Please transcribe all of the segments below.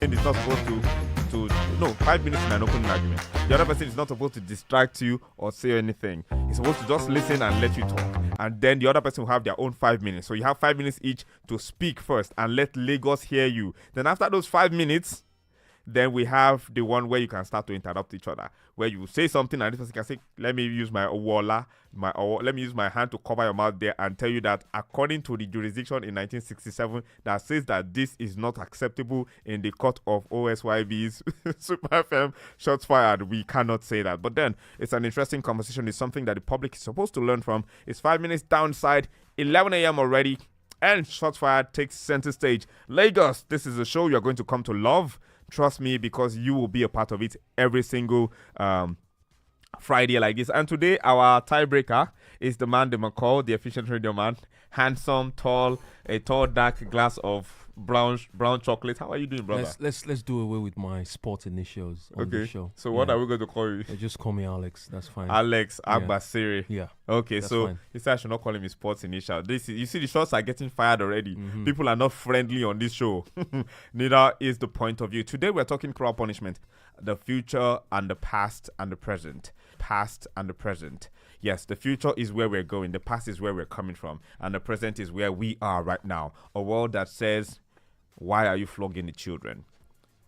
And it's not supposed to no 5 minutes in an open argument. The other person is not supposed to distract you or say anything. He's supposed to just listen and let you talk. And then the other person will have their own 5 minutes. So you have 5 minutes each to speak first and let Lagos hear you. Then after those 5 minutes, then we have the one where you can start to interrupt each other, where you say something and this person can say, let me use my walla, let me use my hand to cover your mouth there and tell you that according to the jurisdiction in 1967 that says that this is not acceptable in the court of OSYB's Super FM shots fired, we cannot say that. But then it's an interesting conversation. It's something that the public is supposed to learn from. It's 5 minutes downside, 11 a.m. already, and shots fired takes center stage. Lagos, this is a show you're going to come to love. Trust me, because you will be a part of it every single Friday like this. And today, our tiebreaker is the man, the McCall, the efficient radio man. Handsome, tall, a tall, dark glass of brown chocolate. How are you doing, brother? Let's do away with my sport initials on the show. So what are we going to call you? Just call me Alex. That's fine. Alex Agbasiri. Yeah. Okay, so fine. he said I should not call him his sports initial. You see, the shots are getting fired already. Mm-hmm. People are not friendly on this show. Neither is the point of view. Today we're talking crowd punishment, the future and the past and the present. Past and the present. Yes, the future is where we're going. The past is where we're coming from. And the present is where we are right now. A world that says, why are you flogging the children?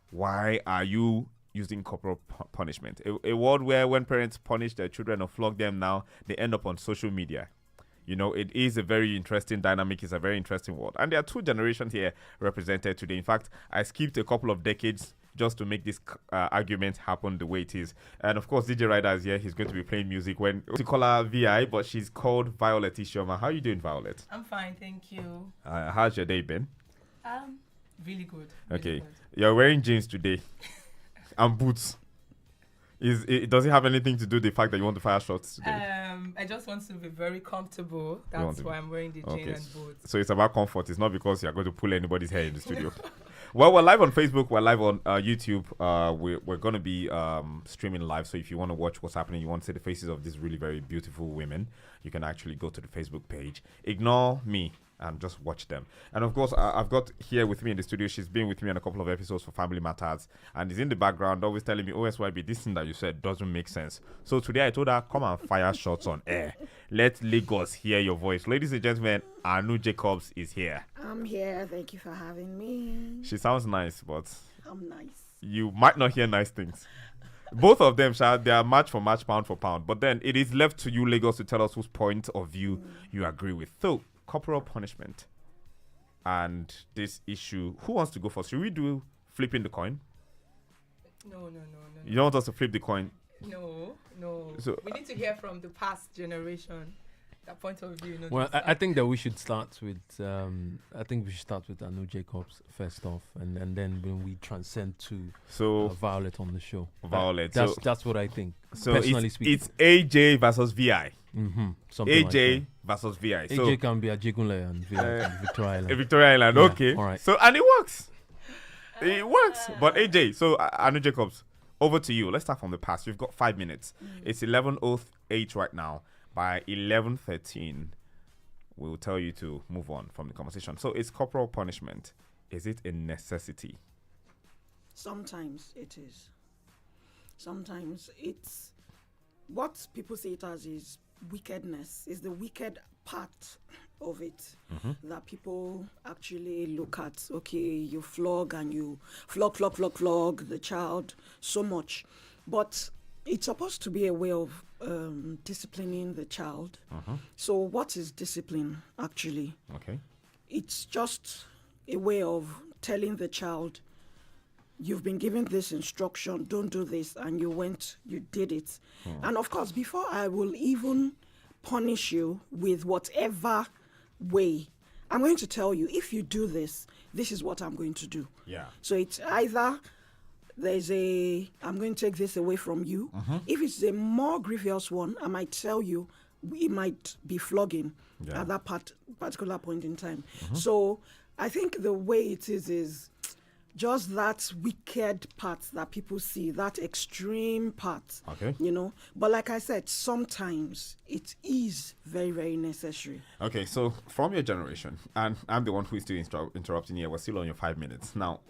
Why are you using corporal punishment? A world where when parents punish their children or flog them now, they end up on social media. You know, it is a very interesting dynamic. It's a very interesting world. And there are two generations here represented today. In fact, I skipped a couple of decades just to make this argument happen the way it is. And of course, DJ Ryder is here. He's going to be playing music when we call her VI, but she's called Violet Ishoma. How are you doing, Violet? I'm fine, thank you. How's your day been? Really good. Okay. Good. You're wearing jeans today and boots. Does it have anything to do with the fact that you want to fire shots today? I just want to be very comfortable. That's why I'm wearing the jeans and boots. So it's about comfort. It's not because you're going to pull anybody's hair in the studio. Well, we're live on Facebook. We're live on YouTube. We're going to be streaming live. So if you want to watch what's happening, you want to see the faces of these really very beautiful women, you can actually go to the Facebook page. Ignore me and just watch them. And of course, I've got here with me in the studio, she's been with me on a couple of episodes for Family Matters, and is in the background always telling me, OSYB, this thing that you said doesn't make sense. So today I told her, come and fire shots on air. Let Lagos hear your voice. Ladies and gentlemen, Anu Jacobs is here. I'm here. Thank you for having me. She sounds nice, but I'm nice. You might not hear nice things. Both of them, they are match for match, pound for pound. But then it is left to you, Lagos, to tell us whose point of view you agree with. So, corporal punishment and this issue. Who wants to go first? Should we do flipping the coin? No. You don't want us to flip the coin? No. So, we need to hear from the past generation. That point of view. Well, I think that we should start with. Anu Jacobs first off, and then when we transcend to Violet on the show. Violet. That's what I think. So personally speaking, it's AJ versus VI. AJ like versus VI. AJ can be a Jigunle and VI can be Victoria Island. Victoria Island. Yeah, okay. All right. So and it works. It works. But AJ, so Anu Jacobs, over to you. Let's start from the past. You've got 5 minutes. It's 11:08 right now. By 11:13, we will tell you to move on from the conversation. So, is corporal punishment, is it a necessity? Sometimes it is. Sometimes it's what people see it as is wickedness, is the wicked part of it that people actually look at. Okay, you flog and you flog the child so much. But it's supposed to be a way of disciplining the child. So what is discipline actually? Okay. It's just a way of telling the child, you've been given this instruction, don't do this, and you did it. And of course, before I will even punish you with whatever way, I'm going to tell you, if you do this, this is what I'm going to do. Yeah. So it's either I'm going to take this away from you. If it's a more grievous one, I might tell you it might be flogging at that particular point in time. So I think the way it is just that wicked part that people see, that extreme part. Okay. But like I said, sometimes it is very, very necessary. Okay, so from your generation, and I'm the one who is still interrupting here. We're still on your 5 minutes now.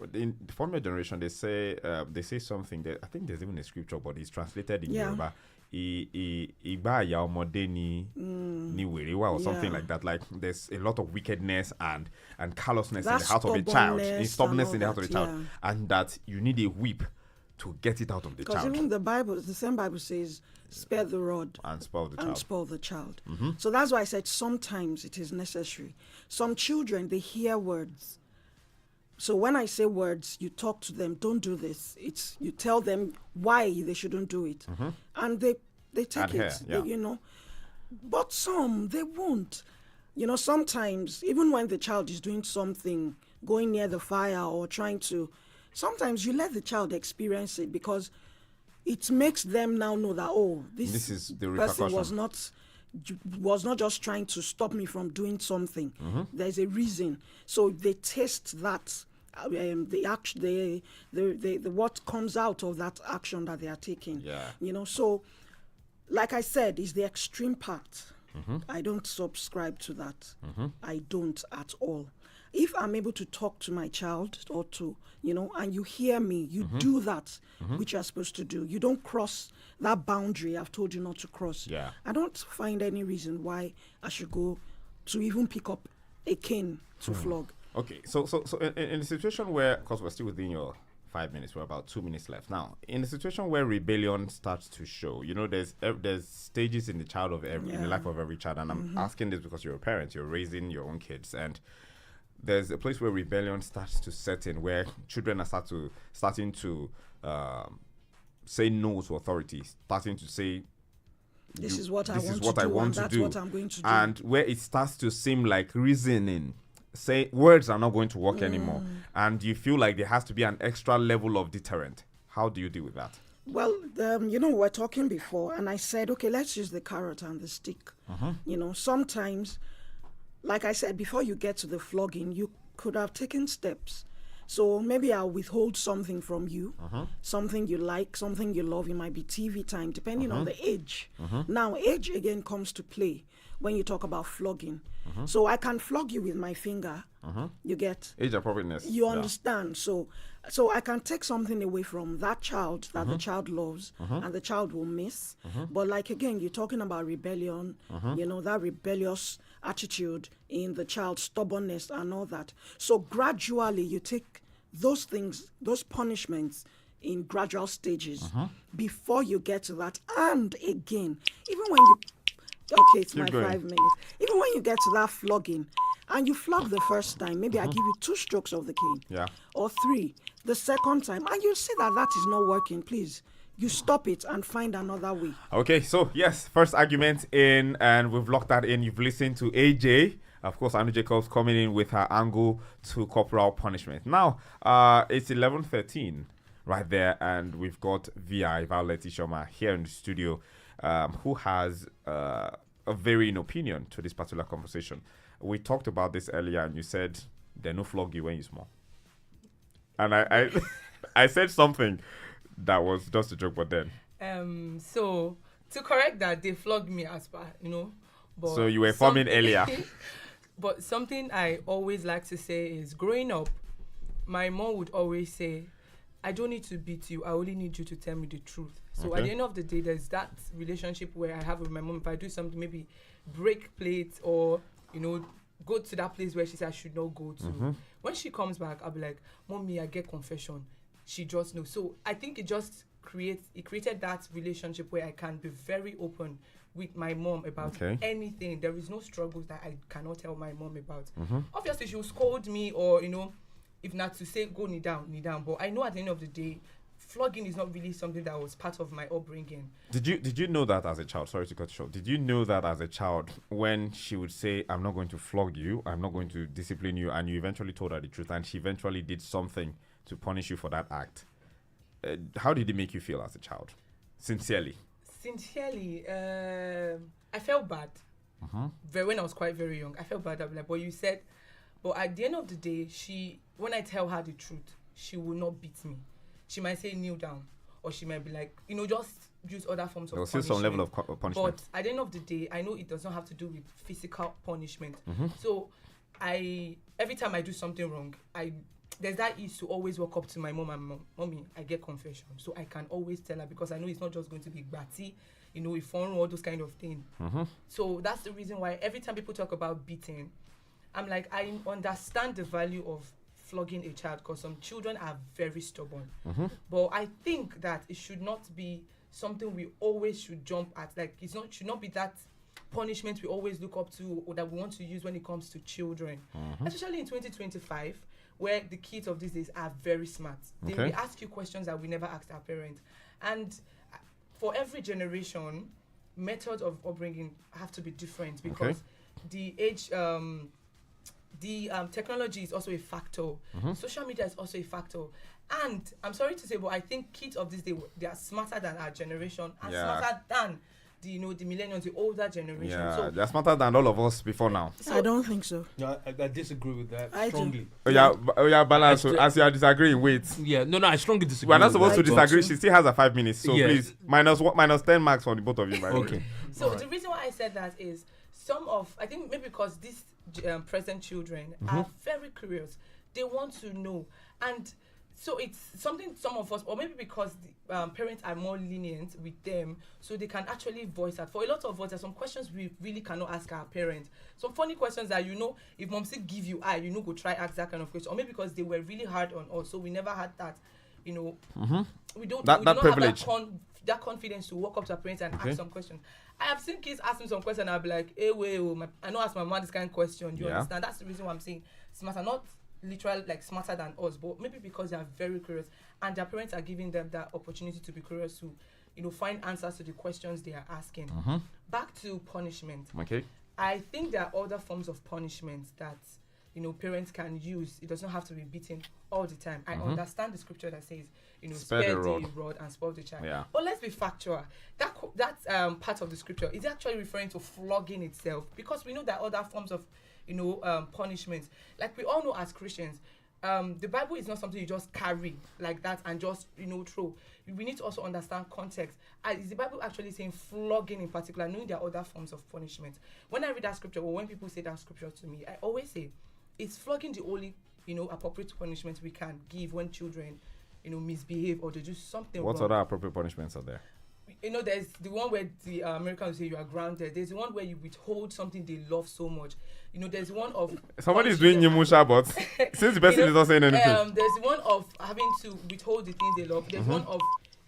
From your generation, they say something that I think there's even a scripture, but it's translated in Yoruba. Igba ọmọdé ni wèrè or something like that. Like there's a lot of wickedness and callousness in the heart of a child, stubbornness in the heart of a child, and that you need a whip to get it out of the child. Because even the same Bible says, spare the rod and spoil the child. Mm-hmm. So that's why I said sometimes it is necessary. Some children, they hear words. So when I say words, you talk to them, don't do this. You tell them why they shouldn't do it. Mm-hmm. And they take it, yeah. But some, they won't. Sometimes, even when the child is doing something, going near the fire or trying to, sometimes you let the child experience it because it makes them now know that, this is the person was not just trying to stop me from doing something. Mm-hmm. There's a reason. So they taste that, the what comes out of that action that they are taking. Yeah. So like I said, is the extreme part. Mm-hmm. I don't subscribe to that. Mm-hmm. I don't at all. If I'm able to talk to my child or to, and you hear me, you mm-hmm. do that, mm-hmm. which you're supposed to do. You don't cross that boundary I've told you not to cross. Yeah. I don't find any reason why I should go to even pick up a cane to flog. Okay, so in a situation where, because we're still within your 5 minutes, we're about 2 minutes left now. In a situation where rebellion starts to show, there's stages in the in the life of every child, and I'm mm-hmm. asking this because you're a parent, you're raising your own kids, and there's a place where rebellion starts to set in, where children are starting to say no to authority, starting to say, this is what I want to do. What I'm going to do. And where it starts to seem like reasoning, say words are not going to work anymore, and you feel like there has to be an extra level of deterrent. How do you deal with that? Well, we were talking before, and I said, okay, let's use the carrot and the stick. Uh-huh. Sometimes, like I said, before you get to the flogging, you could have taken steps. So maybe I'll withhold something from you, uh-huh. something you like, something you love. It might be TV time, depending uh-huh. on the age. Uh-huh. Now, age again comes to play when you talk about flogging. Uh-huh. So I can flog you with my finger. Uh-huh. You get age appropriateness. You understand. So I can take something away from that child that uh-huh. the child loves, uh-huh. and the child will miss. Uh-huh. But like again, you're talking about rebellion. Uh-huh. That rebellious attitude in the child, stubbornness and all that. So gradually, you take those things, those punishments in gradual stages uh-huh. before you get to that. And again, even when you it's my 5 minutes. Even when you get to that flogging, and you flog the first time, maybe I give you 2 strokes of the cane, or 3. The second time, and you see that is not working, please, you stop it and find another way. Okay, so yes, first argument in, and we've locked that in. You've listened to AJ. Of course, Anu Jacobs coming in with her angle to corporal punishment. Now, it's 11:13 right there, and we've got VI, Violet Ishoma, here in the studio, who has a varying opinion to this particular conversation. We talked about this earlier, and you said they no flog you when you're small. And I said something that was just a joke, but then. So to correct that, they flogged me as per, But so you were forming earlier. But something I always like to say is, growing up, my mom would always say, I don't need to beat you. I only need you to tell me the truth. So at the end of the day, there's that relationship where I have with my mom. If I do something, maybe break plates or, go to that place where she said I should not go to. Mm-hmm. When she comes back, I'll be like, Mommy, I get confession. She just knows. So I think it just created that relationship where I can be very open with my mom about anything. There is no struggles that I cannot tell my mom about. Mm-hmm. Obviously, she will scold me or, if not to say, go knee down. But I know at the end of the day, flogging is not really something that was part of my upbringing. Did you know that as a child? Sorry to cut you short. Did you know that as a child when she would say, I'm not going to flog you, I'm not going to discipline you, and you eventually told her the truth and she eventually did something to punish you for that act? How did it make you feel as a child? Sincerely, I felt bad. When I was quite very young, I felt bad. I'm like, but you said, but at the end of the day, when I tell her the truth, she will not beat me. She might say kneel down, or she might be like, just use other forms of punishment. There's still some level of punishment. But at the end of the day, I know it does not have to do with physical punishment. So every time I do something wrong, there's that ease to always walk up to my mom and mommy, I get confession. So I can always tell her, because I know it's not just going to be batty, ifon, all those kind of things. So that's the reason why every time people talk about beating, I'm like, I understand the value of flogging a child, because some children are very stubborn. But I think that it should not be something we always should jump at. Like, should not be that punishment we always look up to, or that we want to use when it comes to children. Especially in 2025, where the kids of these days are very smart. They will ask you questions that we never asked our parents. And for every generation, methods of upbringing have to be different, because the age, technology is also a factor. Social media is also a factor. And I'm sorry to say, but I think kids of this day, they are smarter than our generation, and smarter than the millennials, the older generation. Yeah, so they're smarter than all of us before now. I don't think so. No, I disagree with that strongly. Balance. As you are disagreeing, wait. Yeah, no, I strongly disagree. We're not supposed to disagree. She still has 5 minutes, so please minus 10 marks for the both of you. By the way. So the reason why I said that is I think maybe because these present children are very curious. They want to know, and so it's something some of us, or maybe because the parents are more lenient with them, so they can actually voice that. For a lot of us, there's some questions we really cannot ask our parents. Some funny questions that, if mom say give you go try ask that kind of question. Or maybe because they were really hard on us, so we never had that, we don't that privilege. Have that confidence to walk up to our parents and ask some questions. I have seen kids ask me some questions, and I'll be like, hey, wait, I know ask my mom this kind of question. Do you understand? That's the reason why I'm saying smarter, not literal like smarter than us, but maybe because they are very curious, and their parents are giving them that opportunity to be curious, to find answers to the questions they are asking. Back to punishment. I think there are other forms of punishment that parents can use. It does not have to be beaten all the time. I understand the scripture that says spare the rod and spoil the child. But let's be factual. That part of the scripture is actually referring to flogging itself, because we know there are other forms of punishments. Like we all know as Christians, the Bible is not something you just carry like that and just throw. We need to also understand context. Is the Bible actually saying flogging in particular, knowing there are other forms of punishment? When I read that scripture, or when people say that scripture to me, I always say, is flogging the only appropriate punishment we can give when children misbehave or they do something wrong? What other appropriate punishments are there? There's the one where the Americans say you are grounded. There's the one where you withhold something they love so much. There's one of somebody's doing Nyimusha, but since the person is not saying anything. There's one of having to withhold the things they love. There's one of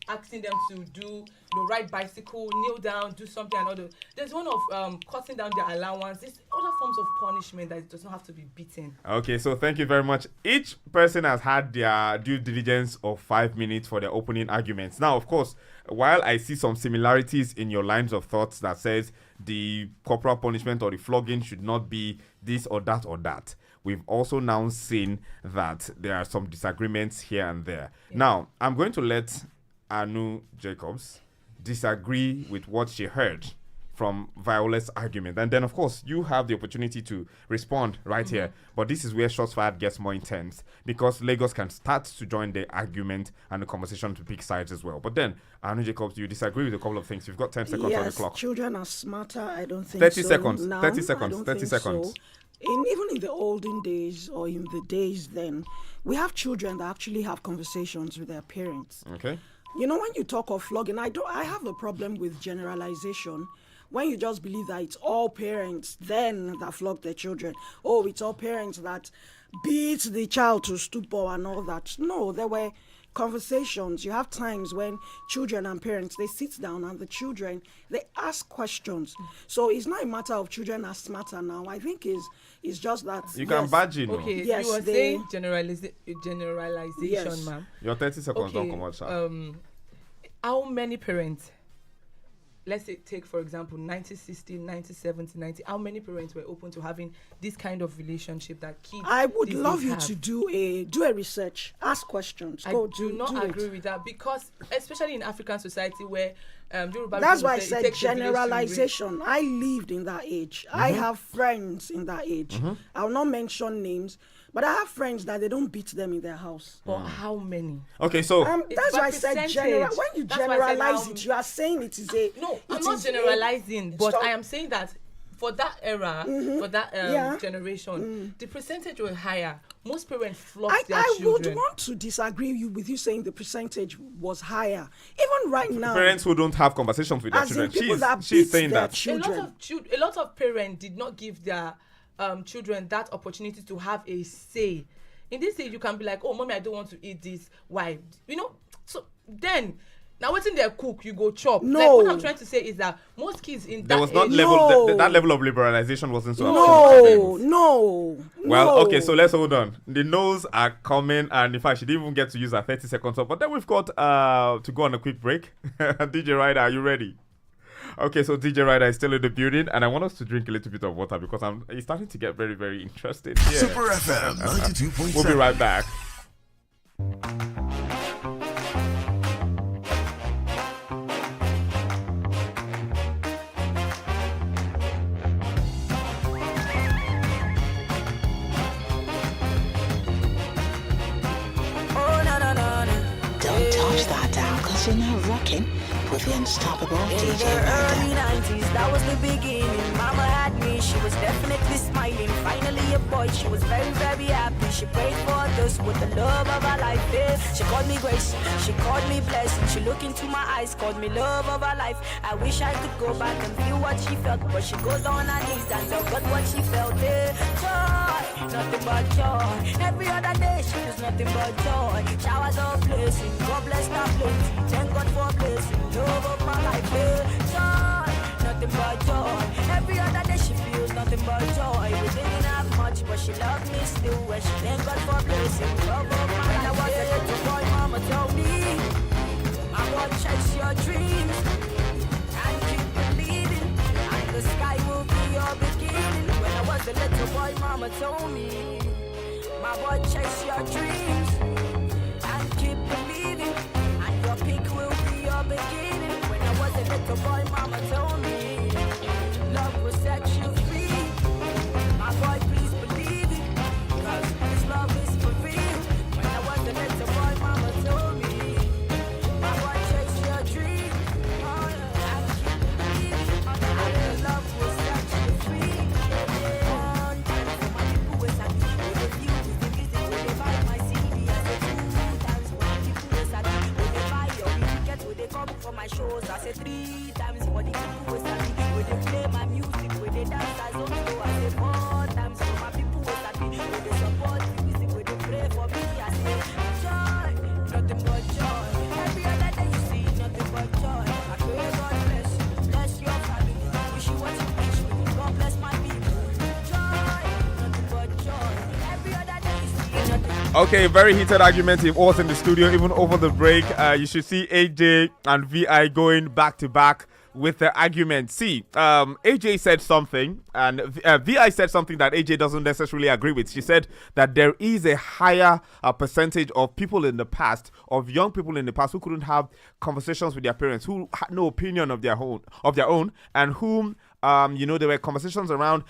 asking them to do ride bicycle, kneel down, do something and other. There's one of cutting down their allowance. There's other forms of punishment that does not have to be beaten. Okay, so thank you very much. Each person has had their due diligence of 5 minutes for their opening arguments. Now, of course, while I see some similarities in your lines of thoughts that says the corporal punishment or the flogging should not be this or that, we've also now seen that there are some disagreements here and there. Now, I'm going to let Anu Jacobs disagree with what she heard from Viola's argument, and then of course you have the opportunity to respond right here. But this is where Shots Fired gets more intense, because Lagos can start to join the argument and the conversation to pick sides as well. But then Anu Jacobs, you disagree with a couple of things. You've got 10 seconds on the clock. Children are smarter. I don't think 30 so. seconds. Now, 30 seconds. 30 seconds. So. Even in the olden days, or in the days then, we have children that actually have conversations with their parents. Okay. When you talk of flogging, I have a problem with generalization. When you just believe that it's all parents then that flog their children. Oh, it's all parents that beat the child to stupor and all that. No, there were conversations. You have times when children and parents, they sit down and the children, they ask questions. So it's not a matter of children are smarter now. I think it's just that. You can badge in. Okay, yes, you were saying generalization, yes. ma'am. Your 30 seconds don't come out, sir. How many parents, let's say take for example 1960, 1970, 90, how many parents were open to having this kind of relationship that kids? I would love you to do a research, ask questions. I do not agree with that, because especially in African society where that's why I said generalization. I lived in that age. I have friends in that age. I'll not mention names, But I have friends that they don't beat them in their house. But how many? Okay, so That's why I said general. When you That's why I said generalize it, you are saying it is a. No, I'm it not is generalizing, but Stop. I am saying that for that era, for that generation, the percentage was higher. Most parents flocked their I would children. want to disagree with you saying the percentage was higher. Even right now, parents who don't have conversations with their as in children, people that she's beat saying their that. children. A lot of parents did not give their children that opportunity to have a say. In this age, you can be like, "Oh, mommy, I don't want to eat this. Why?" You know. So then, now what's in their cook, you go chop. No. Like what I'm trying to say is that most kids in There that was not age, level that level of liberalization wasn't so. No. Well, okay, so let's hold on. The no's are coming, and in fact, she didn't even get to use her 30 seconds up. But then we've got to go on a quick break. DJ Ryder, are you ready? Okay, so DJ Ryder is still in the building, and I want us to drink a little bit of water because it's starting to get very, very interested. Yeah. Super FM 92.7. We'll be right back. Don't touch that dial, cause you're now rocking with the unstoppable In DJ the early Ryder. 90s, that was the beginning. Mama had me, she was definitely smiling. Finally a boy, she was very, very happy. She prayed for us with the love of her life. Yeah. She called me grace, she called me blessing. She looked into my eyes, called me love of her life. I wish I could go back and feel what she felt, but she goes on her knees and tell God what she felt. Yeah. Joy, nothing but joy. Every other day she was nothing but joy. Showers of blessing, God bless that plenty. Thank God for blessing, love of my life. Yeah. Joy, nothing but joy. Every other day she feels nothing but joy. We didn't have much, but she loved me still. When she thank God for blessing, love of my life. When I was a little boy, mama told me, I want to chase your dreams and keep believing, and the sky will be your beginning. When I was a little boy, mama told me, my boy, chase your dreams and keep believing, and your peak will be your beginning. When I was a little boy, mama told me, love will set you free. My boy, please believe it, cause this love is for real. When I was a little boy, mama told me, my boy, chase your dream, and keep believing, and the love will set you free. One time for my people was happy with the views, the music, when they buy my CD. I said two times for my people was happy when they buy your tickets, when they come for my shows. I said three times for the people was happy when they play my music, when they dance as on show. I said four times for my people was happy when they support the music, when they pray for me. I said joy, nothing but joy. Every other day you see nothing but joy. I pray God bless your family. Wish you what you wish me. God bless my people. Joy, nothing but joy. Every other day you see nothing. Okay, very heated argument. It was in the studio, even over the break. You should see AJ and VI going back to back with the argument. See, AJ said something, and VI said something that AJ doesn't necessarily agree with. She said that there is a higher percentage of people in the past, of young people in the past, who couldn't have conversations with their parents, who had no opinion of their own, and whom, there were conversations around,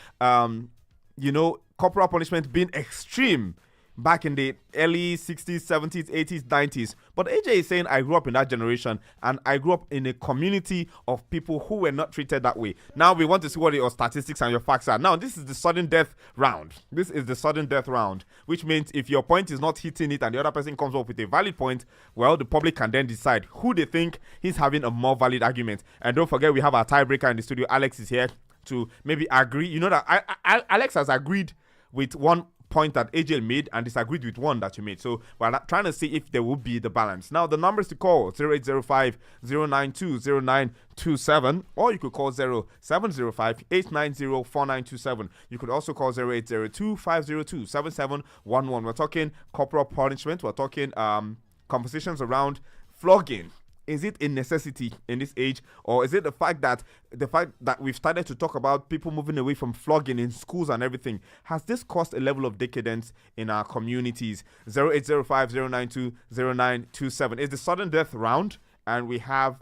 corporal punishment being extreme back in the early 60s, 70s, 80s, 90s. But AJ is saying, I grew up in that generation, and I grew up in a community of people who were not treated that way. Now we want to see what your statistics and your facts are. Now, this is the sudden death round. This is the sudden death round, which means if your point is not hitting it and the other person comes up with a valid point, well, the public can then decide who they think is having a more valid argument. And don't forget, we have our tiebreaker in the studio. Alex is here to maybe agree. You know that Alex has agreed with one point that AJ made and disagreed with one that you made. So we're trying to see if there will be the balance. Now, the numbers to call 0805-092-0927, or you could call 0705-890-4927. You could also call 0802-502-7711. We're talking corporal punishment. We're talking conversations around flogging. Is it a necessity in this age, or is it the fact that we've started to talk about people moving away from flogging in schools and everything? Has this caused a level of decadence in our communities? 0805-092-0927 is the sudden death round, and we have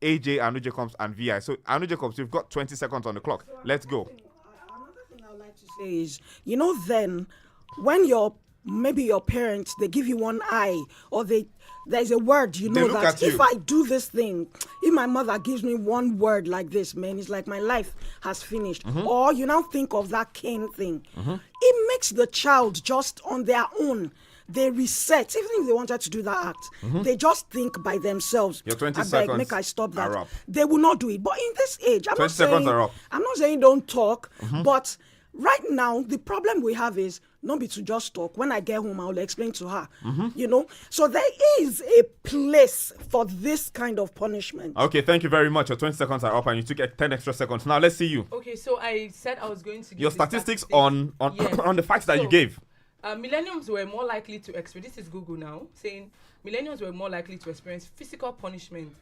AJ, Anu Jacobs, and VI. So Anu Jacobs, you've got 20 seconds on the clock. Let's go. Another thing I would like to say is, then when maybe your parents, they give you one eye, or there's a word, you know, that if I do this thing, if my mother gives me one word like this, man, it's like my life has finished. Or you now think of that cane thing. It makes the child just on their own. They reset, even if they wanted to do that act. They just think by themselves. Your 20 seconds make I stop that. are up. They will not do it. But in this age, I'm not saying, are up. I'm not saying don't talk, but right now the problem we have is not be to just talk. When I get home, I'll explain to her. You know, so there is a place for this kind of punishment. Okay, thank you very much. Your 20 seconds are up, and you took 10 extra seconds. Now let's see you. Okay, so I said I was going to give Your the statistics on Yes. on the facts that So, you gave. Millennials were more likely to experience, this is Google now, saying millennials were more likely to experience physical punishment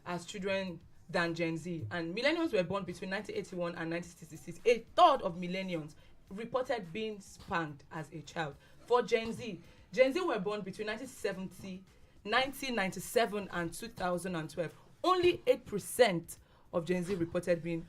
as children than Gen Z. And millennials were born between 1981 and 1966. A third of millennials reported being spanked as a child. For Gen Z were born between 1970, 1997 and 2012. Only 8% of Gen Z reported being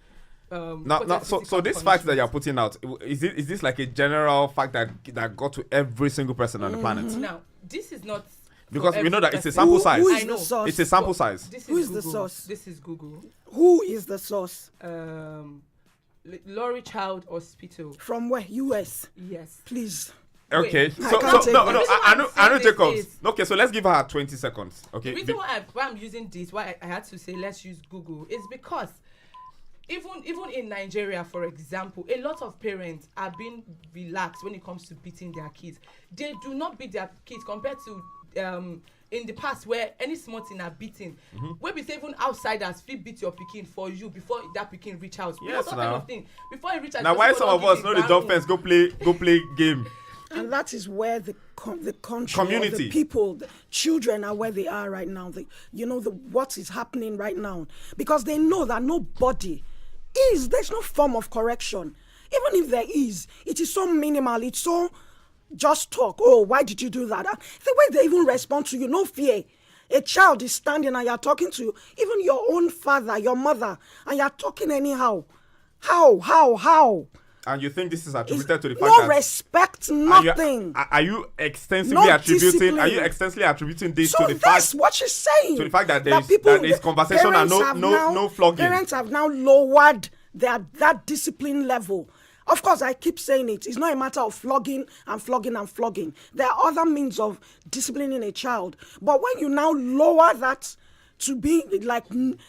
so this fact that you're putting out, is this like a general fact that got to every single person on the planet? Now, this is not, because we know that it's a sample size. Who is the source? It's a sample size. Who is the source? This is Google. Who is the source? Laurie Child Hospital. From where? US. Yes. Please. Okay, Wait, I know Jacobs. Okay, so let's give her 20 seconds. Okay. The reason why I'm using this, why I had to say let's use Google, is because even in Nigeria, for example, a lot of parents are being relaxed when it comes to beating their kids. They do not beat their kids compared to in the past, where any small thing are beating. Where we say even outsiders feel beat your pikin for you before that pikin reach out. Yes, that now. kind of thing. Before it reach out. Now, why some of us know the jump fence, go play game. And that is where the country, community, the people, the children are where they are right now. What is happening right now, because they know that nobody there's no form of correction. Even if there is, it is so minimal. It's so just talk. Oh, why did you do that? The way they even respond to you, no fear. A child is standing and you're talking to even your own father, your mother, and you're talking anyhow. How? And you think this is attributed to the fact no that respect, nothing. Are you extensively attributing? Are you extensively attributing this to the fact? That's what she's saying. To the fact that there is conversation and no flogging. Parents have now lowered that discipline level. Of course, I keep saying it. It's not a matter of flogging. There are other means of disciplining a child. But when you now lower that to be like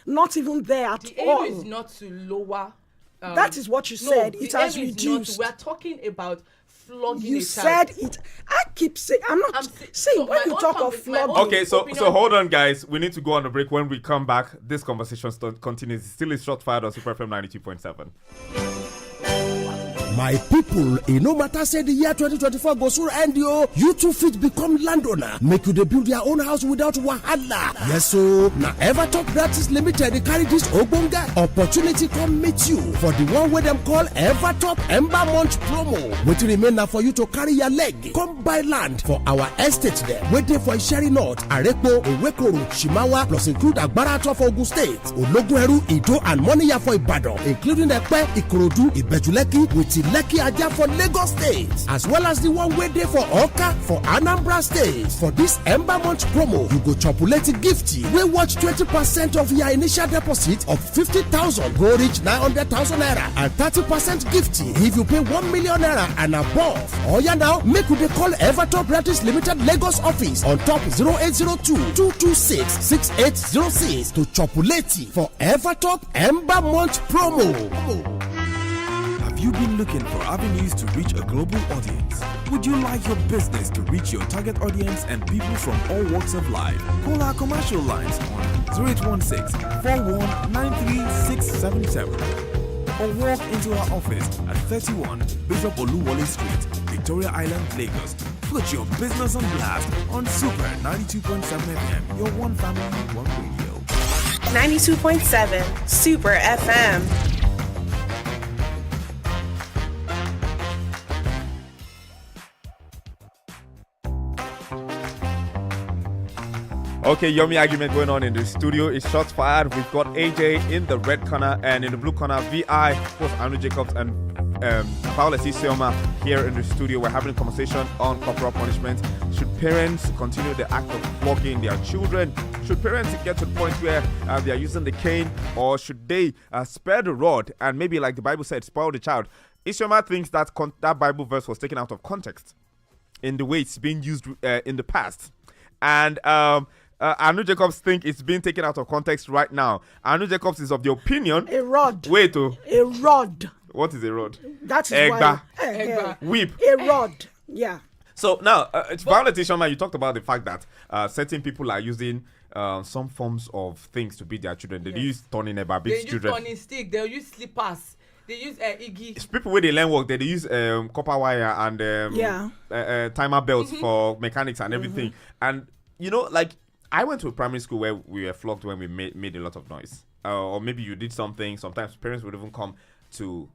not even there at all. The aim is not to lower. That is what you said. It has reduced. We're talking about flogging. You said it. I keep saying. I'm not saying when you talk of flogging. Okay, so hold on, guys. We need to go on a break. When we come back, this conversation continues. Still is short fired on Super FM 92.7. My people, it no matter say the year 2024 goes through and you too fit become landowner. Make you build your own house without wahala. Yes, so now Evertop Practice Limited, they carry this Obonga opportunity come meet you for the one where them call Evertop Ember Month promo. What remain now for you to carry your leg. Come buy land for our estate there. Waiting for Sherry North, Arepo, Owekoro, Shimawa, plus include Agbarato for Ogun State, Ologuneru, Ido, and Moniya for Ibadan, including Epe, Ikorodu, Ibejuleki, with Lekki Aja for Lagos State, as well as the one way there for Oka for Anambra State. For this Ember Month promo, you go chopulate gifty. We watch 20% of your initial deposit of 50,000 go reach 900,000 naira, and 30% gifty if you pay 1 million naira and above. Oh yeah, now make you call Evertop Practice Limited Lagos office on top 0802-226-6806 to chopulate for Evertop Ember Month promo. Have you been looking for avenues to reach a global audience? Would you like your business to reach your target audience and people from all walks of life? Call our commercial lines on 0816-4193-677 or walk into our office at 31 Bishop Oluwole Street, Victoria Island, Lagos. Put your business on blast on Super 92.7 FM, your one family, one radio. 92.7 Super FM. Okay, yummy argument going on in the studio. It's shots fired. We've got AJ in the red corner, and in the blue corner, VI, of course, Anu Jacobs, and Violet Isioma here in the studio. We're having a conversation on corporal punishment. Should parents continue the act of flogging their children? Should parents get to the point where they are using the cane, or should they spare the rod and maybe, like the Bible said, spoil the child? Isioma thinks that that Bible verse was taken out of context in the way it's being used in the past. And Anu Jacobs think it's being taken out of context right now. Anu Jacobs is of the opinion... A rod. Wait, oh. A rod. What is a rod? That is Egba. why... Whip. A rod. Yeah. So now, Violet Isioma, you talked about the fact that certain people are using some forms of things to beat their children. They use turning eba, beat children. They use turning stick. They'll use slippers. They use iggy. It's people where they learn work. They use copper wire and timer belts for mechanics and everything. And you know, like, I went to a primary school where we were flogged when we made a lot of noise, or maybe you did something. Sometimes parents would even come to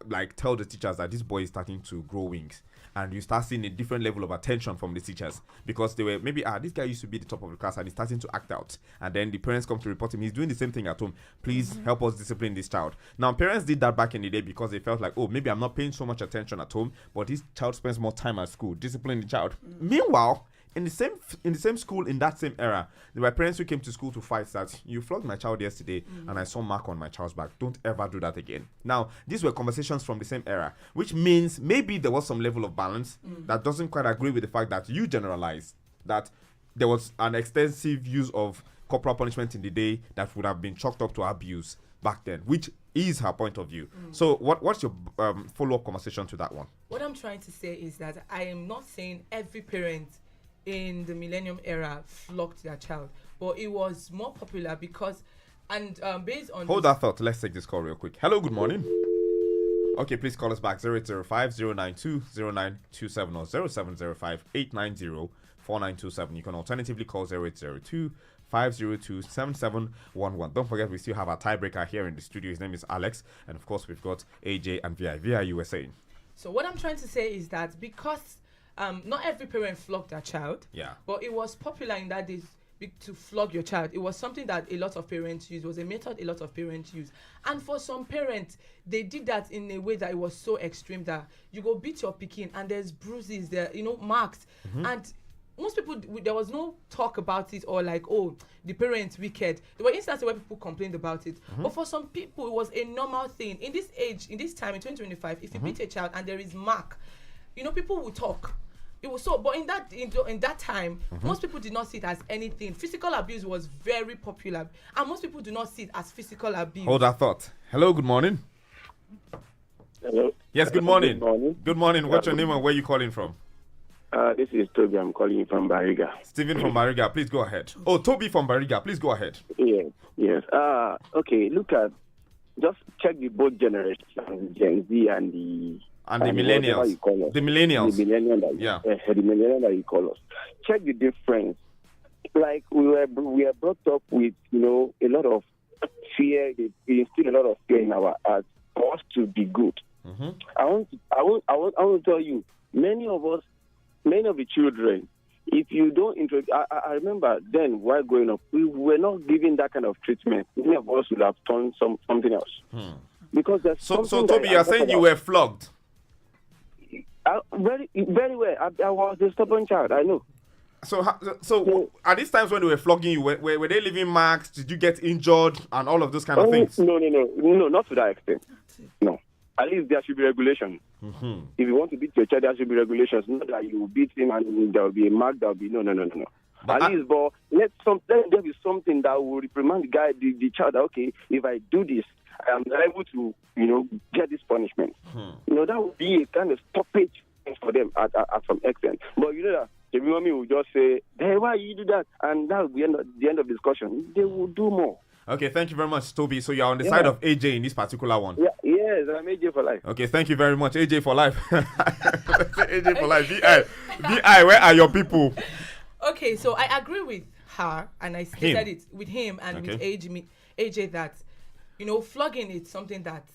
like tell the teachers that this boy is starting to grow wings, and you start seeing a different level of attention from the teachers because they were maybe this guy used to be the top of the class and he's starting to act out, and then the parents come to report him. He's doing the same thing at home. Please help us discipline this child. Now parents did that back in the day because they felt like, oh, maybe I'm not paying so much attention at home, but this child spends more time at school. Discipline the child. Meanwhile, in the same school in that same era, there were parents who came to school to fight that you flogged my child yesterday and I saw mark on my child's back. Don't ever do that again. Now, these were conversations from the same era, which means maybe there was some level of balance that doesn't quite agree with the fact that you generalize that there was an extensive use of corporal punishment in the day that would have been chalked up to abuse back then, which is her point of view. So what's your follow-up conversation to that one? What I'm trying to say is that I am not saying every parent in the millennium era flogged their child, but it was more popular because, and based on... Hold that thought. Let's take this call real quick. Hello, good morning. Okay, please call us back 0805-092-0927 or 0705-890-4927. You can alternatively call 0802-502-7711. Don't forget, we still have our tiebreaker here in the studio. His name is Alex, and of course we've got AJ and VI. VI, you were saying. So what I'm trying to say is that because not every parent flogged their child, but it was popular in that days to flog your child. It was something that a lot of parents used. It was a method a lot of parents used. And for some parents, they did that in a way that it was so extreme that you go beat your pikin and there's bruises, there, marks. And most people, there was no talk about it or like, oh, the parents wicked. There were instances where people complained about it. But for some people, it was a normal thing. In this age, in this time, in 2025, if you beat a child and there is mark, people will talk. It was so, but in that time, most people did not see it as anything. Physical abuse was very popular, and most people do not see it as physical abuse. Hold that thought. Hello, good morning. Hello. Yes, good morning. Good morning. Good morning. What's your name and where you calling from? This is Toby. I'm calling you from Bariga. Stephen from Bariga, please go ahead. Oh, Toby from Bariga, please go ahead. Yes. Okay. Look at, just check the both generations, Gen Z and the millennials. The millennials. The millennial that the millennial that you call us. Check the difference. Like we are brought up with a lot of fear. They instill a lot of fear in our hearts for us to be good. I want to tell you, many of the children, if you don't introduce, I remember then while growing up, we were not given that kind of treatment. Many of us would have done something else. Because there's so Toby, you're saying you were flogged? Very, very well. I was a stubborn child. I know. So at these times when they were flogging you, were they leaving marks? Did you get injured and all of those kind of things? No, not to that extent. No. At least there should be regulation. If you want to beat your child, there should be regulations. Not that you beat him and there will be a mark. There will be no. At least, but let there be something that will reprimand the child. That, okay, if I do this, I am able to, get this punishment. That would be a kind of stoppage for them at some extent. But that the mommy will just say, "Hey, why you do that?" And that will be the end of discussion. They will do more. Okay, thank you very much, Toby. So you're on the side of AJ in this particular one. Yes, I'm AJ for life. Okay, thank you very much, AJ for life. AJ for life. VI, where are your people? Okay, so I agree with her, and I stated it with him and with AJ that, flogging is something that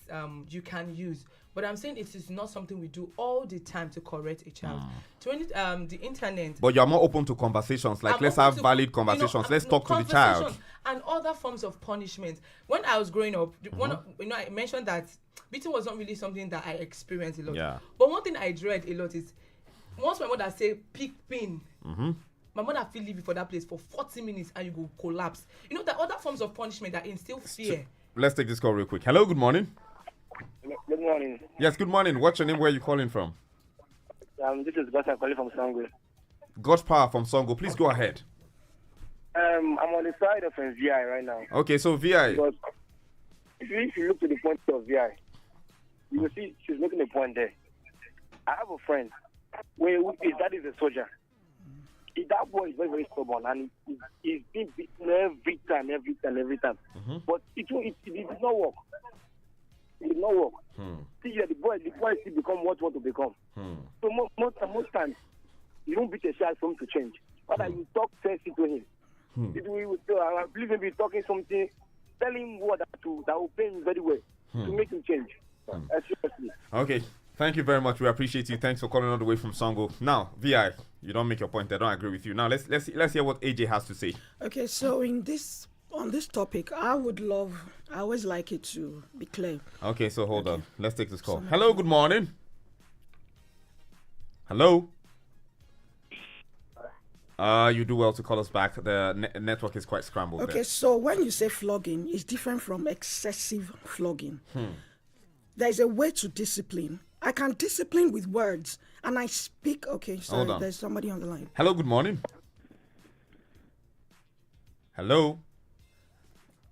you can use. But I'm saying it is not something we do all the time to correct a child. The internet. But you're more open to conversations. Like, let's have valid conversations. Let's talk to the child. and other forms of punishment. When I was growing up, I mentioned that beating was not really something that I experienced a lot. Yeah. But one thing I dread a lot is once my mother say pick pin. My mother feel leave you for that place for 40 minutes and you go collapse. You know, the other forms of punishment that instill fear. Let's take this call real quick. Hello, good morning. Good morning. Yes, good morning. What's your name? Where are you calling from? This is Gus. I'm calling from Sango. God's Power from Songo. Please go ahead. I'm on the side of VI right now. Okay, so VI. Because if you look to the point of VI, you will see she's making a point there. I have a friend where his dad is a soldier. That boy is very, very stubborn, and he's been beaten every time. But it did not work. It did not work. See, the boy still become what you want to become. So most times, you don't beat a child for him to change. But you talk sense to him. I believe maybe talking something, telling him what that will pay him very well to make him change. Seriously. Okay. Thank you very much. We appreciate you. Thanks for calling all the way from Songo. Now, VI, you don't make your point. I don't agree with you. Now, let's hear what AJ has to say. Okay, so on this topic, I always like it to be clear. Okay, so hold on. Let's take this call. Hello, good morning. Hello. You do well to call us back. The network is quite scrambled. Okay, there. so when you say flogging, it's different from excessive flogging. There's a way to discipline. I can discipline with words, and I speak. Okay, sorry, there's somebody on the line. Hello, good morning. Hello.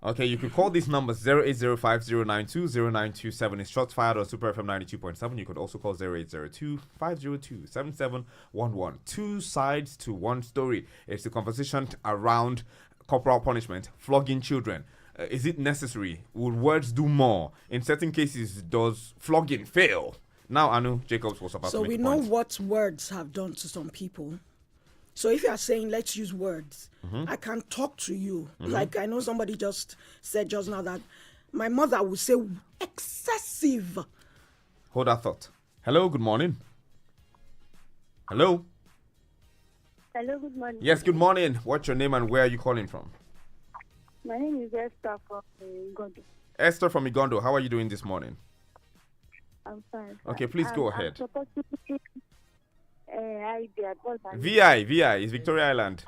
Okay, you could call these numbers 0805-092-0927. It's shots fired on Super FM 92.7. You could also call 0802-502-7711. Two sides to one story. It's the conversation around corporal punishment, flogging children. Is it necessary? Would words do more? In certain cases, does flogging fail? Now, Anu Jacobs was about to make a point. So we know what words have done to some people. So if you are saying, let's use words, I can talk to you. Like I know somebody just said just now that my mother would say excessive. Hold that thought. Hello, good morning. Hello. Hello, good morning. Yes, good morning. What's your name and where are you calling from? My name is Esther from Igondo. Esther from Igondo. How are you doing this morning? I'm fine. Okay, please go ahead. I'm supposed to VI is Victoria Island.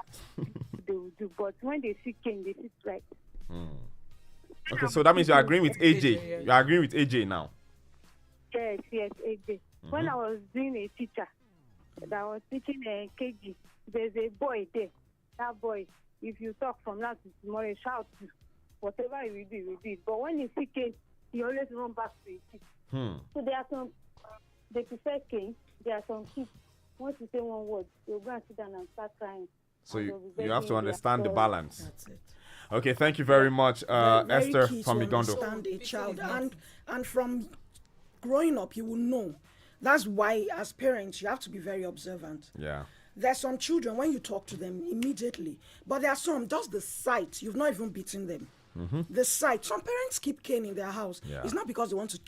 But when they see King, they sit right. Okay, so that means you're agreeing with AJ. You're agreeing with AJ now. Yes, AJ. When I was doing a teacher, that was teaching KG, there's a boy there. That boy, if you talk from now to tomorrow, shout whatever you do, you do it. But when you see King, he always run back to his seat. So there are some, they prefer King. There are some kids, once you say one word, they'll go and sit down and start crying. So you have to understand the balance. That's it. Okay, thank you very much, Esther from Igondo. Understand a child, and from growing up, you will know. That's why, as parents, you have to be very observant. Yeah. There's some children, when you talk to them immediately, but there are some, just the sight, you've not even beaten them. The sight. Some parents keep cane in their house. Yeah. It's not because they want to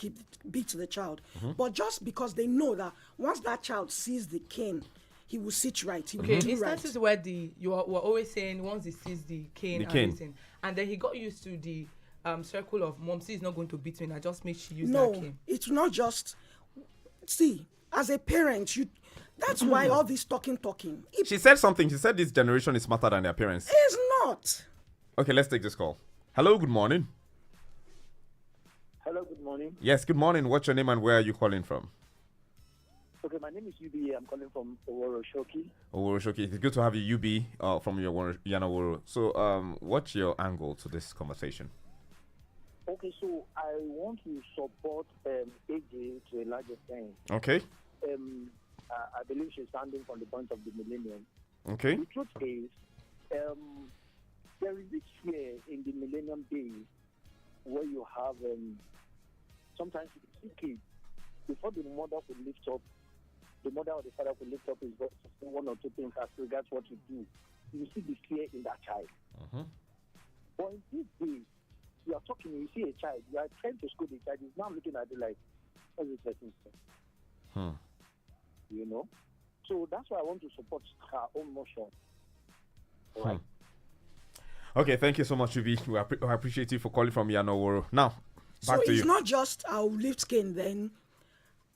beat the child, but just because they know that once that child sees the cane, he will sit right. He will do instances right. where you were always saying once he sees the cane, and then he got used to the circle of mom, is not going to beat me, and I just make she use that cane. It's not just. See, as a parent, that's why all this talking. She said something. She said this generation is smarter than their parents. It's not. Okay, let's take this call. Hello, good morning. Hello, good morning. Yes, good morning. What's your name and where are you calling from? Okay, my name is UB. I'm calling from Oworoshoki. Oworoshoki. It's good to have you, UB, from your Yanaworo. So, what's your angle to this conversation? Okay, so I want to support AJ to a large extent. Okay. I believe she's standing from the point of the millennium. Okay. The truth is, there is this fear in the millennium days where you have sometimes you see kids before the mother could lift up, the mother or the father could lift up his voice to say one or two things as regards what you do. You see the fear in that child. But in these days, you are talking, you see a child, you are trying to school the child, he's now looking at you like, what's this person saying? You know? So that's why I want to support her own motion. Right? Okay, thank you so much, Ubi. We appreciate you for calling from Yanoworo. Now, back to you. So it's not just I'll lift skin then.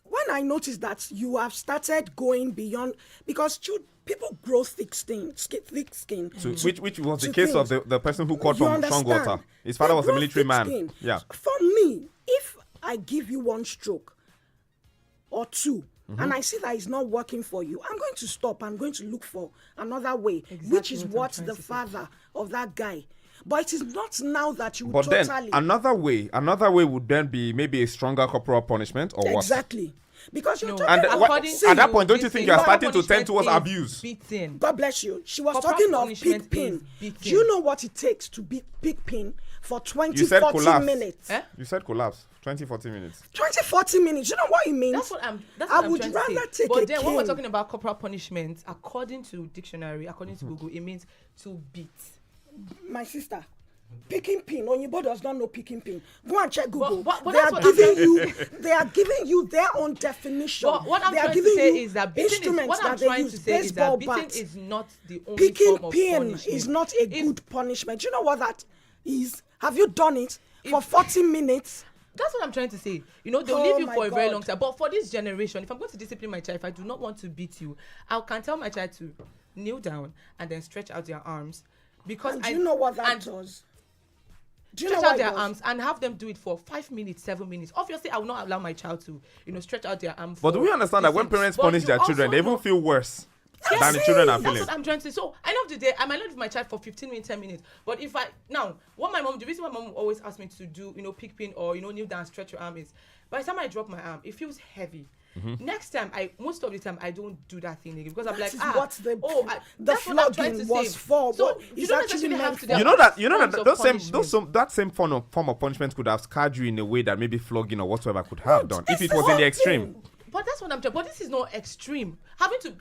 When I noticed that you have started going beyond, because people grow thick skin. So which was the case of the person who called from Strongwater. His father was a military man. Skin. Yeah. For me, if I give you one stroke or two, and I see that it's not working for you, I'm going to stop. I'm going to look for another way, which is what the father of that guy. But it is not now that you But then another way would then be maybe a stronger corporal punishment or what? Exactly. Because you're talking at that point, don't you think you are starting to tend towards abuse? Beating. God bless you. She was talking of pig pin. Do you know what it takes to beat pig pin for 20, 40 minutes? You said collapse. 20, 40 minutes. 20, 40 minutes. You know what it means? That's what I would rather take But a then cane. when we're talking about corporal punishment, according to dictionary, according to Google, it means to beat. My sister, picking pin. Onyibo does not know picking pin. Go and check Google. But they are giving you their own definition. But what I'm they are trying to giving say you is that beating is not the only picking form of pin punishment. is not a good punishment. You know what that is? Have you done it for 40 minutes? That's what I'm trying to say. You know, they'll leave you for a very long time. But for this generation, if I'm going to discipline my child, if I do not want to beat you, I can tell my child to kneel down and then stretch out their arms. Because do you know what that does? Stretch out their arms and have them do it for 5 minutes, 7 minutes. Obviously, I will not allow my child to, stretch out their arm. But do we understand that when parents punish their children, they even feel worse than the children are feeling? That's what I'm trying to say. So, I know the day, I might not leave my child for 15 minutes, 10 minutes. But the reason my mom always asks me to do, pig pin or, kneel down, stretch your arm is, by the time I drop my arm, it feels heavy. Next time, most of the time, I don't do that thing again because I'm like, the flogging was for. So you don't necessarily have to. That same form of punishment could have scarred you in a way that maybe flogging or whatsoever could have done if it was in the extreme. But that's what I'm trying. But this is not extreme. Having to,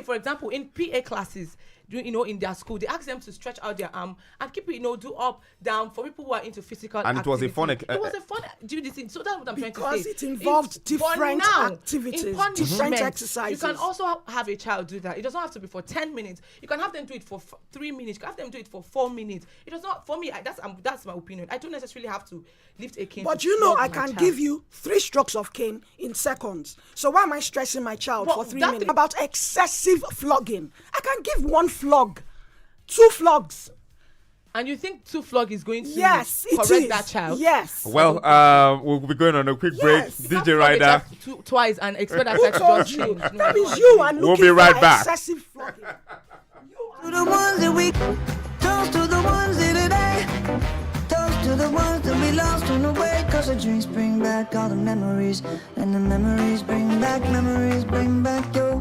for example, in PA classes, in their school, they ask them to stretch out their arm and keep it, do up, down for people who are into physical and activity. It was a fun thing. So that's what I'm trying to say. Because it involved different activities, different exercises. You can also have a child do that. It doesn't have to be for 10 minutes. You can have them do it for 3 minutes. You can have them do it for 4 minutes. It does not, for me, that's my opinion. I don't necessarily have to lift a cane. But I can give you 3 strokes of cane in seconds. So why am I stressing my child for 3 minutes? About excessive flogging. I can give 1 flog, 2 flogs. And you think 2 flog is going to correct that child? Yes. Well, we'll be going on a quick break. DJ Ryder. Twice and expect that child to just change. That means you are we'll be right back. Excessive flogging. To the ones that we toast to the ones that today. Toast to the ones that we lost on the way. Cause the drinks bring back all the memories. And the memories bring back your.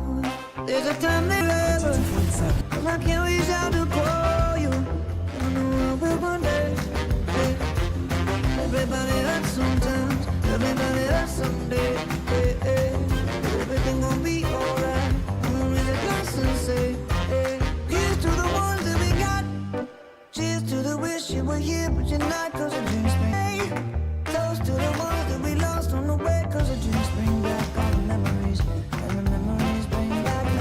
There's a time that ever. I can't reach out to call you. I know I will one day. Everybody hurts sometimes. Everybody hurts someday. Everything gon' be alright. I'm gonna raise a glass and say, here's to the ones that we got. Cheers to the wish you were here, but you're not. Cause the drinks bring. Toast to the ones that we lost on the way. Cause the drinks bring back all the memories. And the memories bring back your.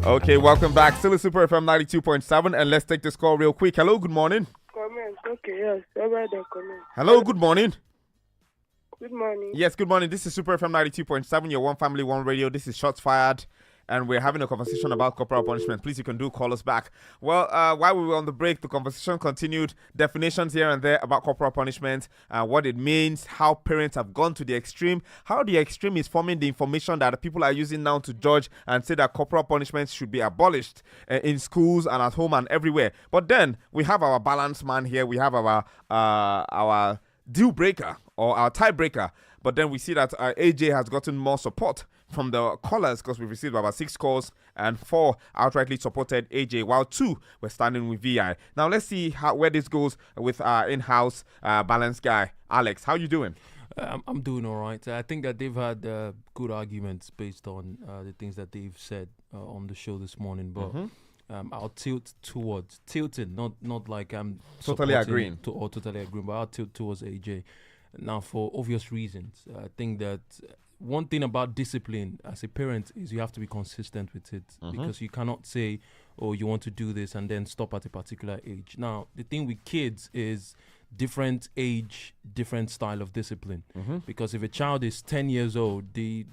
Okay, welcome back. Still a Super FM 92.7, and let's take this call real quick. Hello, good morning. Comment. Okay, yes. Everybody comment. Hello, good morning. Good morning. Yes, good morning. This is Super FM 92.7, your one family, one radio. This is Shots Fired, and we're having a conversation about corporal punishment. Please, you can call us back. Well, while we were on the break, the conversation continued. Definitions here and there about corporal punishment, what it means, how parents have gone to the extreme, how the extreme is forming the information that the people are using now to judge and say that corporal punishment should be abolished in schools and at home and everywhere. But then we have our balance man here. We have our deal breaker or our tiebreaker. But then we see that AJ has gotten more support from the callers because we've received about 6 calls and 4 outrightly supported AJ, while 2 were standing with VI. Now let's see where this goes with our in-house balance guy, Alex. How you doing? I'm doing all right. I think that they've had good arguments based on the things that they've said on the show this morning. But I'll tilt towards tilting, not like I'm totally agreeing or totally agreeing, but I'll tilt towards AJ. Now, for obvious reasons, I think that one thing about discipline as a parent is you have to be consistent with it because you cannot say, oh, you want to do this and then stop at a particular age. Now, the thing with kids is different age, different style of discipline. Because if a child is 10 years old, the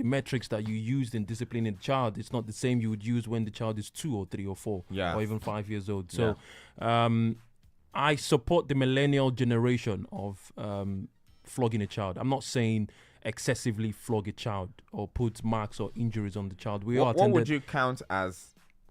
metrics that you used in disciplining the child is not the same you would use when the child is 2 or 3 or 4 or even 5 years old. So I support the millennial generation of flogging a child. I'm not saying excessively flog a child or put marks or injuries on the child. What would you count as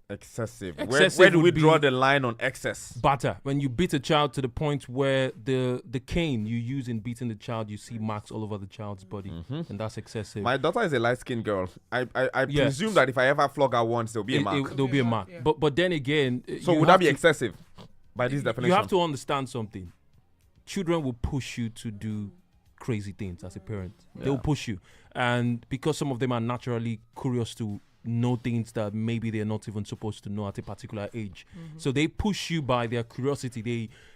excessive? Where do we draw the line on excess? Batter. When you beat a child to the point where the cane you use in beating the child, you see marks all over the child's body, and that's excessive. My daughter is a light-skinned girl. I presume that if I ever flog her once, there'll be a mark. There'll be a mark. Yeah. But then again... So would that be excessive by this definition? You have to understand something. Children will push you to do crazy things as a parent. They'll push you. And because some of them are naturally curious to know things that maybe they're not even supposed to know at a particular age. So they push you by their curiosity.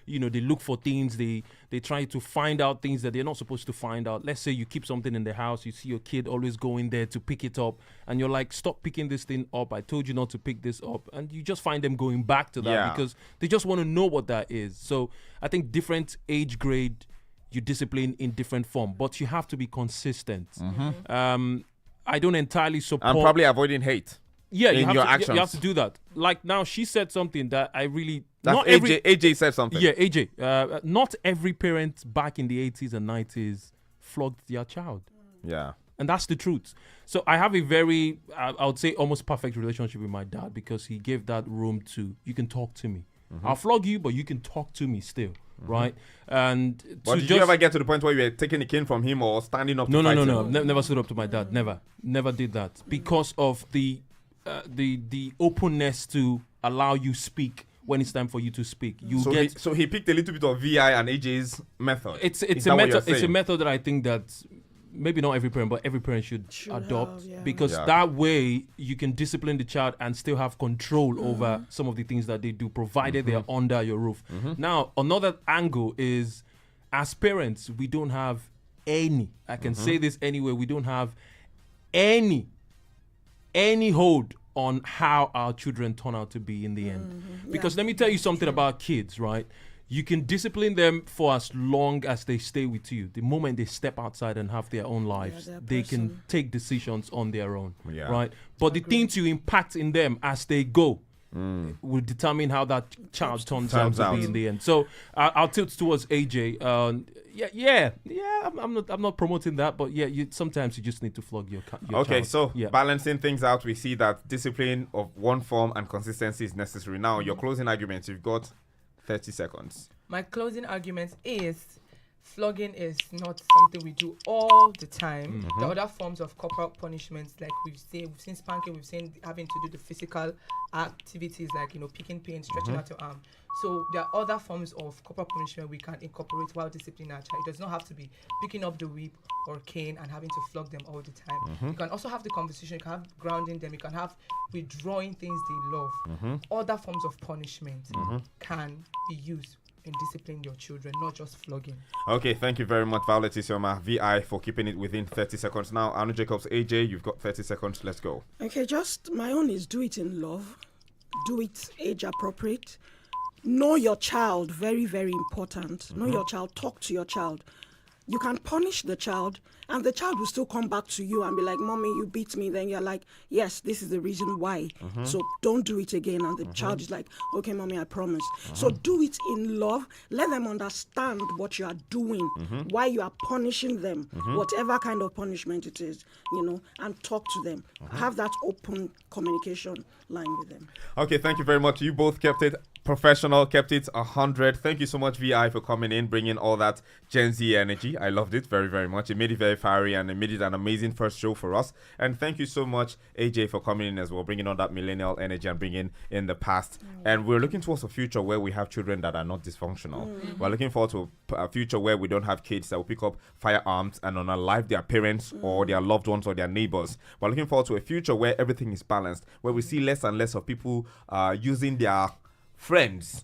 They look for things. They try to find out things that they're not supposed to find out. Let's say you keep something in the house. You see your kid always going there to pick it up. And you're like, stop picking this thing up. I told you not to pick this up. And you just find them going back to that because they just want to know what that is. So I think different age grade, you discipline in different form. But you have to be consistent. I don't entirely support... And probably avoiding hate. Yeah, in your actions. You have to do that. Like now, she said something that I really... AJ said something. Yeah, AJ. Not every parent back in the 80s and 90s flogged their child. Yeah. And that's the truth. So I have a very, I would say, almost perfect relationship with my dad because he gave that room to, you can talk to me. I'll flog you, but you can talk to me still. Right? And but did you ever get to the point where you were taking the cane from him or standing up to fight him? No. Never stood up to my dad. Never did that because of the openness to allow you speak when it's time for you to speak. So he picked a little bit of VI and AJ's method. It's a method. It's a method that I think that maybe not every parent, but every parent should adopt because that way you can discipline the child and still have control over some of the things that they do, provided they are under your roof. Now, another angle is, as parents, we don't have any. I can say this anyway. We don't have any hold on how our children turn out to be in the end. Because let me tell you something about kids, right? You can discipline them for as long as they stay with you. The moment they step outside and have their own lives, they can take decisions on their own, right? But the things you impact in them as they go will determine how that child turns out to be in the end. So I'll tilt towards AJ. I'm not promoting that, but sometimes you just need to flog your okay, child. So balancing things out, we see that discipline of one form and consistency is necessary. Now, your closing arguments, you've got 30 seconds. My closing argument is flogging is not something we do all the time. The other forms of corporal punishments, like we've seen spanking, we've seen having to do the physical activities like, picking pain, stretching out your arm. So there are other forms of corporal punishment we can incorporate while disciplining our child. It does not have to be picking up the whip or cane and having to flog them all the time. You can also have the conversation, you can have grounding them, you can have withdrawing things they love. Other forms of punishment can be used in disciplining your children, not just flogging. Okay, thank you very much, Violet Isioma, VI, for keeping it within 30 seconds. Now, Anu Jacobs, AJ, you've got 30 seconds. Let's go. Okay, just my own is do it in love, do it age appropriate. Know your child, very, very important. Know your child, talk to your child. You can punish the child, and the child will still come back to you and be like, Mommy, you beat me. Then you're like, yes, this is the reason why. So don't do it again. And the child is like, okay, Mommy, I promise. So do it in love. Let them understand what you are doing, why you are punishing them, whatever kind of punishment it is, and talk to them. Have that open communication line with them. Okay, thank you very much. You both kept it professional, kept it 100. Thank you so much, VI, for coming in, bringing all that Gen Z energy. I loved it very, very much. It made it very fiery and it made it an amazing first show for us. And thank you so much, AJ, for coming in as well, bringing all that millennial energy and bringing in the past. And we're looking towards a future where we have children that are not dysfunctional. We're looking forward to a future where we don't have kids that will pick up firearms and unalive their parents or their loved ones or their neighbors. We're looking forward to a future where everything is balanced, where we see less and less of people using their friends